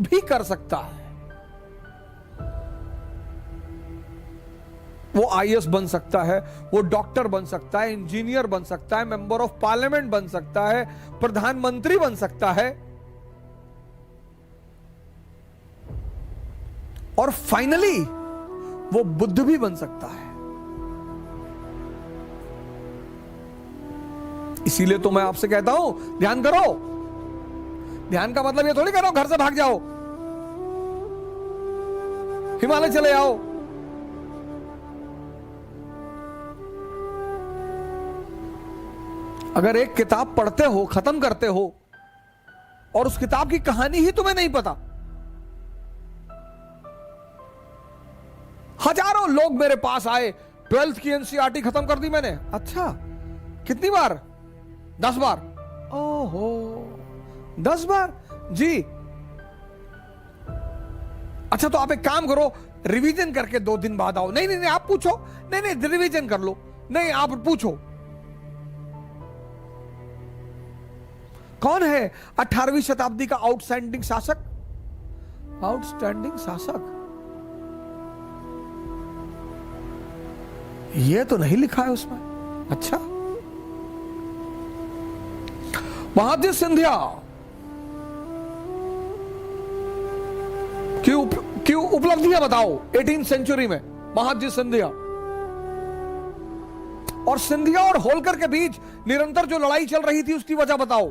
भी कर सकता है। वो आईएएस बन सकता है, वो डॉक्टर बन सकता है, इंजीनियर बन सकता है, मेंबर ऑफ पार्लियामेंट बन सकता है, प्रधानमंत्री बन सकता है, और फाइनली वो बुद्ध भी बन सकता है। इसीलिए तो मैं आपसे कहता हूं, ध्यान करो। ध्यान का मतलब ये थोड़ी करो घर से भाग जाओ, हिमालय चले आओ। अगर एक किताब पढ़ते हो, खत्म करते हो, और उस किताब की कहानी ही तुम्हें नहीं पता। हजारों लोग मेरे पास आए, 12th की एनसीईआरटी खत्म कर दी मैंने। अच्छा, कितनी बार? 10 बार। ओहो, 10 बार जी। अच्छा, तो आप एक काम करो, रिवीजन करके 2 दिन बाद आओ। नहीं नहीं नहीं, आप पूछो। नहीं नहीं, रिवीजन कर लो। नहीं, आप पूछो। कौन है 18वीं शताब्दी का आउटस्टैंडिंग शासक? आउटस्टैंडिंग शासक, ये तो नहीं लिखा है उसमें। अच्छा, महाजी सिंधिया की उपलब्धियां बताओ 18th सेंचुरी में। महाजी सिंधिया और सिंधिया और होलकर के बीच निरंतर जो लड़ाई चल रही थी, उसकी वजह बताओ।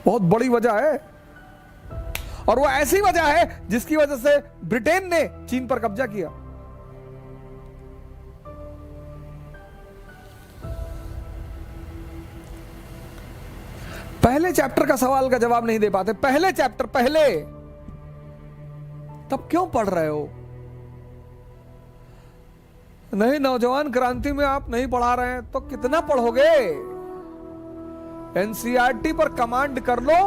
बहुत बड़ी वजह है, और वो ऐसी वजह है जिसकी वजह से ब्रिटेन ने चीन पर कब्जा किया। पहले चैप्टर का सवाल का जवाब नहीं दे पाते। पहले चैप्टर, पहले, तब क्यों पढ़ रहे हो? नहीं, नौजवान क्रांति में आप नहीं पढ़ा रहे हैं तो कितना पढ़ोगे? एनसीईआरटी पर कमांड कर लो,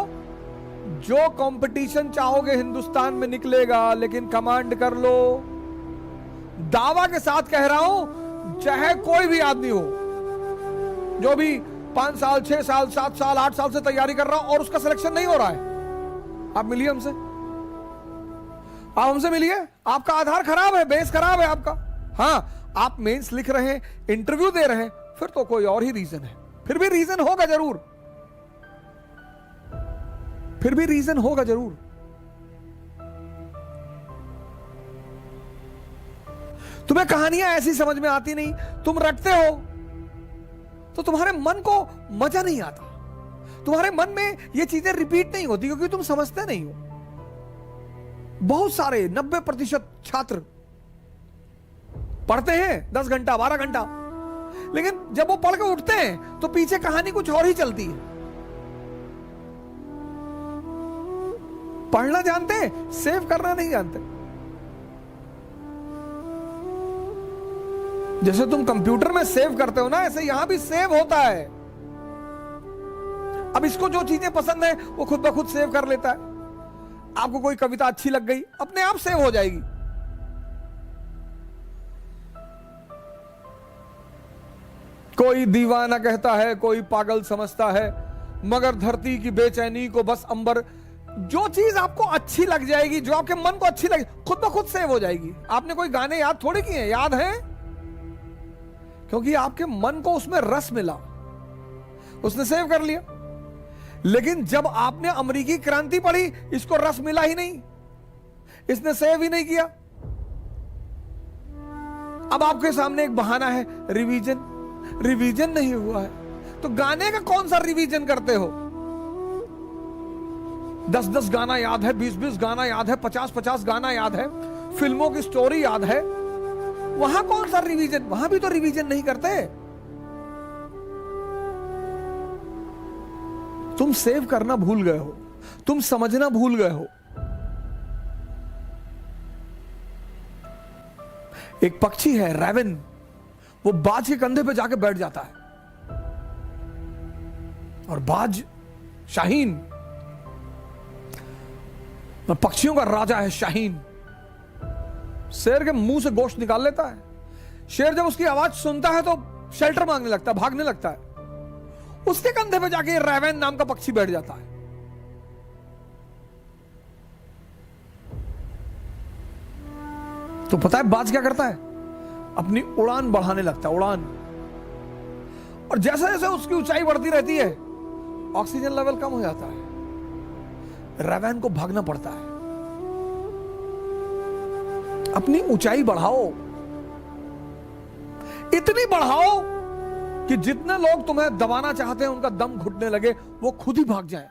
जो कंपटीशन चाहोगे हिंदुस्तान में निकलेगा, लेकिन कमांड कर लो। दावा के साथ कह रहा हूं, चाहे कोई भी आदमी हो जो भी 5 साल, 6 साल, 7 साल, 8 साल से तैयारी कर रहा हो और उसका सिलेक्शन नहीं हो रहा है, आप मिलिए हमसे। आप हमसे मिलिए। आपका आधार खराब है, बेस खराब है आपका। हाँ, आप मेंस लिख रहे हैं, इंटरव्यू दे रहे हैं, फिर तो कोई और ही रीजन है। फिर भी रीजन होगा जरूर, फिर भी रीजन होगा जरूर। तुम्हें कहानियां ऐसी समझ में आती नहीं, तुम रटते हो, तो तुम्हारे मन को मजा नहीं आता, तुम्हारे मन में ये चीजें रिपीट नहीं होती, क्योंकि तुम समझते नहीं हो। बहुत सारे 90% छात्र पढ़ते हैं 10 घंटा, 12 घंटा, लेकिन जब वो पढ़ के उठते हैं तो पीछे कहानी कुछ और ही चलती है। पढ़ना जानते हैं, सेव करना नहीं जानते। जैसे तुम कंप्यूटर में सेव करते हो ना, ऐसे यहां भी सेव होता है। अब इसको जो चीजें पसंद है वो खुद ब खुद सेव कर लेता है। आपको कोई कविता अच्छी लग गई, अपने आप सेव हो जाएगी। कोई दीवाना कहता है, कोई पागल समझता है, मगर धरती की बेचैनी को बस अंबर। जो चीज आपको अच्छी लग जाएगी, जो आपके मन को अच्छी लगे, खुद ब खुद सेव हो जाएगी। आपने कोई गाने याद थोड़ी किए, याद हैं, क्योंकि आपके मन को उसमें रस मिला, उसने सेव कर लिया। लेकिन जब आपने अमेरिकी क्रांति पढ़ी, इसको रस मिला ही नहीं, इसने सेव ही नहीं किया। अब आपके सामने एक बहाना है, रिवीजन। रिवीजन नहीं हुआ है तो गाने का कौन सा रिवीजन करते हो? 10-10 गाना याद है, 20-20 गाना याद है, 50-50 गाना याद है, फिल्मों की स्टोरी याद है, वहां कौन सा रिवीजन? वहां भी तो रिवीजन नहीं करते। तुम सेव करना भूल गए हो, तुम समझना भूल गए हो। एक पक्षी है रैवन, वो बाज के कंधे पे जाके बैठ जाता है, और बाज शाहीन, पक्षियों का राजा है शाहीन, शेर के मुंह से गोश्त निकाल लेता है। शेर जब उसकी आवाज सुनता है तो शेल्टर मांगने लगता है, भागने लगता है। उसके कंधे पे जाके रैवेन नाम का पक्षी बैठ जाता है। तो पता है बाज क्या करता है? अपनी उड़ान बढ़ाने लगता है, उड़ान। और जैसे जैसे उसकी ऊंचाई बढ़ती रहती है, ऑक्सीजन लेवल कम हो जाता है, रैवेन को भागना पड़ता है। अपनी ऊंचाई बढ़ाओ, इतनी बढ़ाओ कि जितने लोग तुम्हें दबाना चाहते हैं उनका दम घुटने लगे, वो खुद ही भाग जाए।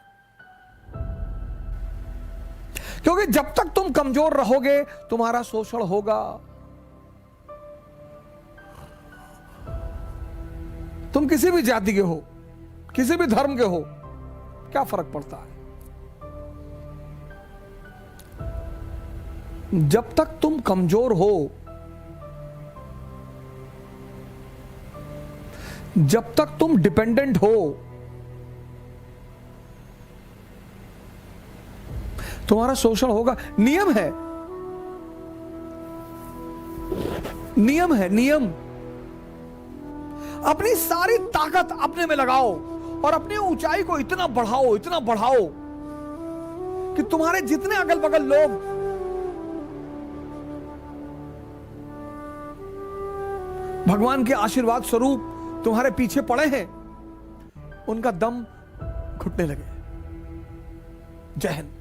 क्योंकि जब तक तुम कमजोर रहोगे तुम्हारा शोषण होगा। तुम किसी भी जाति के हो, किसी भी धर्म के हो, क्या फर्क पड़ता है? जब तक तुम कमजोर हो, जब तक तुम डिपेंडेंट हो, तुम्हारा शोषण होगा। नियम है, नियम है, नियम। अपनी सारी ताकत अपने में लगाओ और अपनी ऊंचाई को इतना बढ़ाओ, इतना बढ़ाओ कि तुम्हारे जितने अगल बगल लोग भगवान के आशीर्वाद स्वरूप तुम्हारे पीछे पड़े हैं, उनका दम घुटने लगे। जय हिंद।